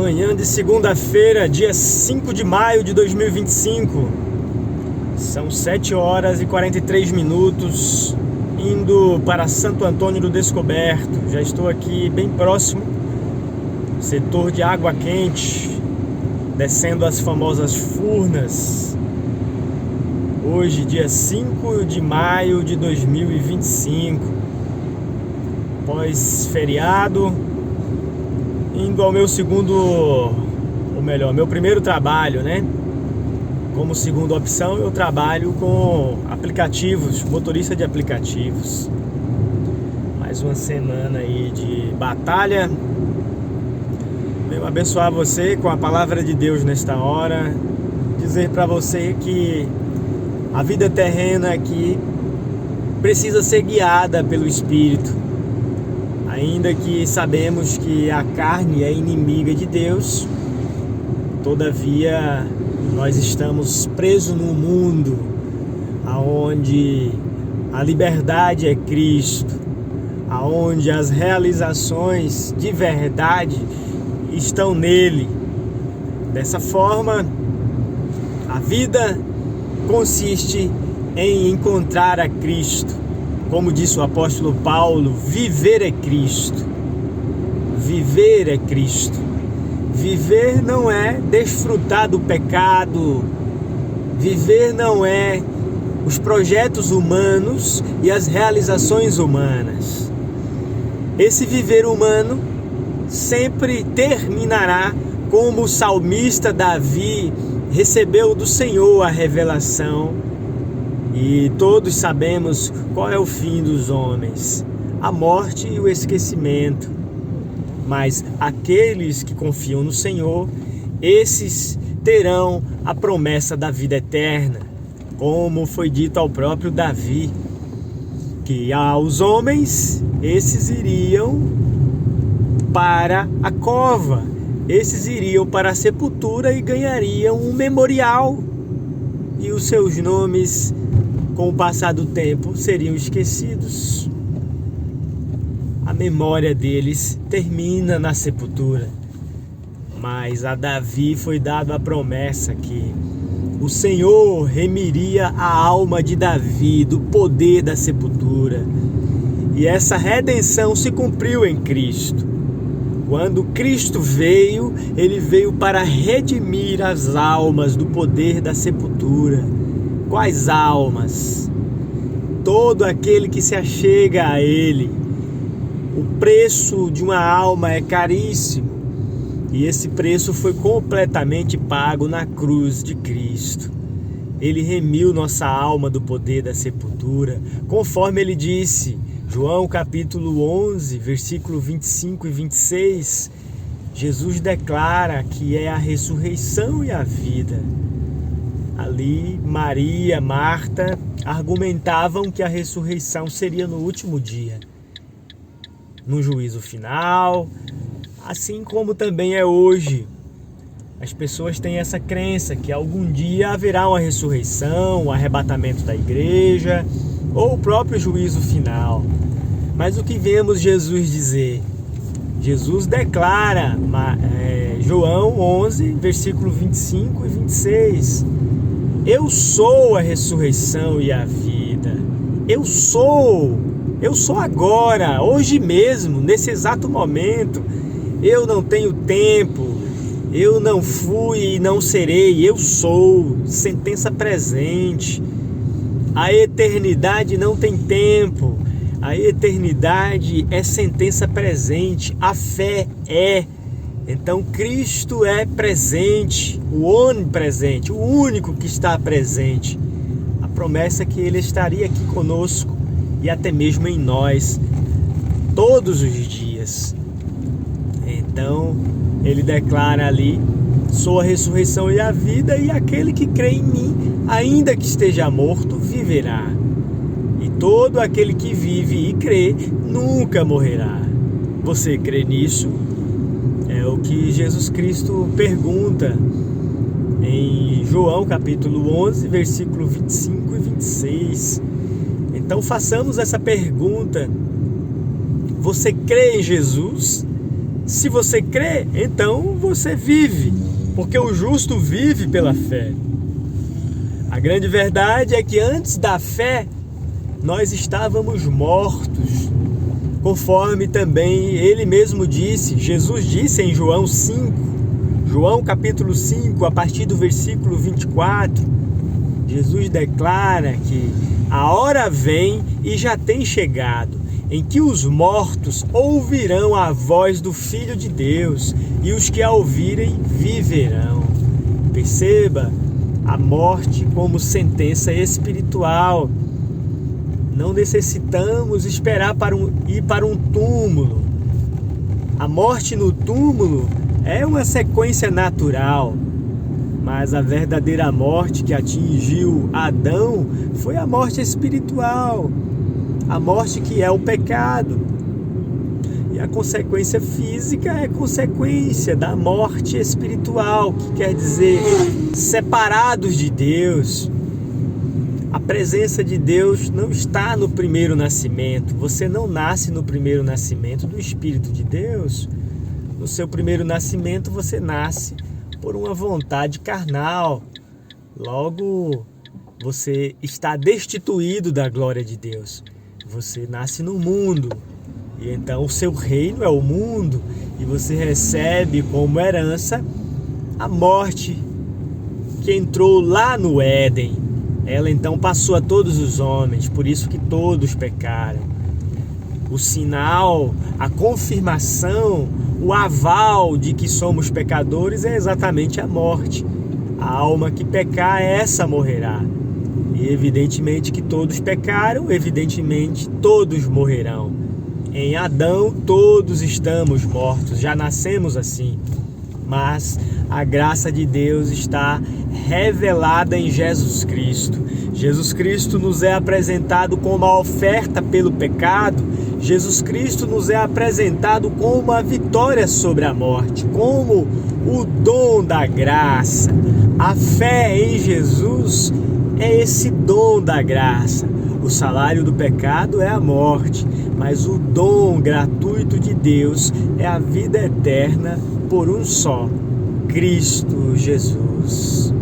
Manhã de segunda-feira, dia 5 de maio de 2025. São 7 horas e 43 minutos, indo para Santo Antônio do Descoberto. Já estou aqui bem próximo, setor de água quente, descendo as famosas Furnas. Hoje, dia 5 de maio de 2025, pós-feriado, indo ao meu meu primeiro trabalho, né? Como segunda opção, eu trabalho com aplicativos, motorista de aplicativos. Mais uma semana aí de batalha. Venho abençoar você com a palavra de Deus nesta hora. Dizer para você que a vida terrena aqui precisa ser guiada pelo Espírito. Ainda que sabemos que a carne é inimiga de Deus, todavia nós estamos presos num mundo onde a liberdade é Cristo, onde as realizações de verdade estão nele. Dessa forma, a vida consiste em encontrar a Cristo. Como disse o apóstolo Paulo, viver é Cristo. Viver é Cristo. Viver não é desfrutar do pecado. Viver não é os projetos humanos e as realizações humanas. Esse viver humano sempre terminará como o salmista Davi recebeu do Senhor a revelação. E todos sabemos qual é o fim dos homens: a morte e o esquecimento. Mas aqueles que confiam no Senhor, esses terão a promessa da vida eterna, como foi dito ao próprio Davi, que aos homens, esses iriam para a cova, esses iriam para a sepultura e ganhariam um memorial, e os seus nomes, com o passar do tempo, seriam esquecidos. A memória deles termina na sepultura. Mas a Davi foi dada a promessa que o Senhor remiria a alma de Davi do poder da sepultura. E essa redenção se cumpriu em Cristo. Quando Cristo veio, Ele veio para redimir as almas do poder da sepultura. Quais almas? Todo aquele que se achega a Ele. O preço de uma alma é caríssimo. E esse preço foi completamente pago na cruz de Cristo. Ele remiu nossa alma do poder da sepultura, conforme Ele disse, João capítulo 11, versículo 25 e 26, Jesus declara que é a ressurreição e a vida. Ali, Maria, Marta argumentavam que a ressurreição seria no último dia, no juízo final, assim como também é hoje. As pessoas têm essa crença que algum dia haverá uma ressurreição, um arrebatamento da igreja ou o próprio juízo final. Mas o que vemos Jesus dizer? Jesus declara, João 11, versículo 25 e 26, eu sou a ressurreição e a vida. Eu sou agora, hoje mesmo, nesse exato momento. Eu não tenho tempo, eu não fui e não serei, eu sou, sentença presente. A eternidade não tem tempo, a eternidade é sentença presente, a fé é. Então Cristo é presente, o onipresente, o único que está presente. A promessa é que Ele estaria aqui conosco e até mesmo em nós, todos os dias. Então, Ele declara ali, sou a ressurreição e a vida, e aquele que crê em mim, ainda que esteja morto, viverá. E todo aquele que vive e crê, nunca morrerá. Você crê nisso? É o que Jesus Cristo pergunta em João capítulo 11, versículo 25 e 26. Então façamos essa pergunta: você crê em Jesus? Se você crê, então você vive, porque o justo vive pela fé. A grande verdade é que antes da fé, nós estávamos mortos, conforme também ele mesmo disse, Jesus disse em João 5, João capítulo 5, a partir do versículo 24, Jesus declara que a hora vem e já tem chegado, em que os mortos ouvirão a voz do Filho de Deus, e os que a ouvirem viverão. Perceba a morte como sentença espiritual. Não necessitamos esperar ir para um túmulo. A morte no túmulo é uma sequência natural, mas a verdadeira morte que atingiu Adão foi a morte espiritual, a morte que é o pecado. E a consequência física é consequência da morte espiritual, que quer dizer separados de Deus. A presença de Deus não está no primeiro nascimento. Você não nasce no primeiro nascimento do Espírito de Deus. No seu primeiro nascimento você nasce por uma vontade carnal. Logo, você está destituído da glória de Deus. Você nasce no mundo. E então o seu reino é o mundo. E você recebe como herança a morte que entrou lá no Éden. Ela então passou a todos os homens, por isso que todos pecaram. O sinal, a confirmação, o aval de que somos pecadores é exatamente a morte. A alma que pecar, essa morrerá. E evidentemente que todos pecaram, evidentemente todos morrerão. Em Adão todos estamos mortos, já nascemos assim. Mas a graça de Deus está revelada em Jesus Cristo. Jesus Cristo nos é apresentado como a oferta pelo pecado. Jesus Cristo nos é apresentado como a vitória sobre a morte, como o dom da graça. A fé em Jesus é esse dom da graça. O salário do pecado é a morte, mas o dom gratuito de Deus é a vida eterna por um só, Cristo Jesus.